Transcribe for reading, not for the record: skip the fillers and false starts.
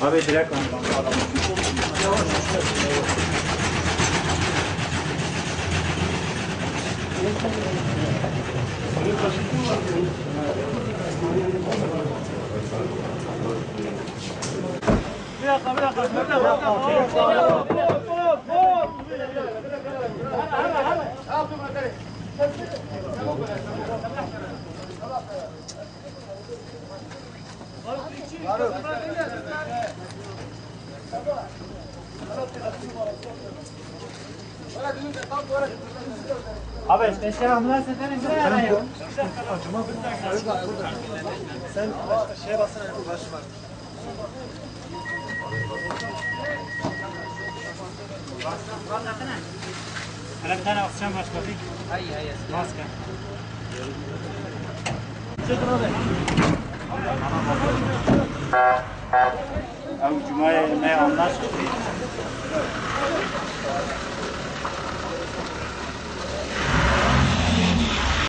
Abi direkt Abi mesela ambulans efendim buraya arayın. Sen şeye baksana, bu başı var. Hele bir tane oksijen baş bakayım. Hayır. Maske. Abi Cuma'ya yemeğe anlaş.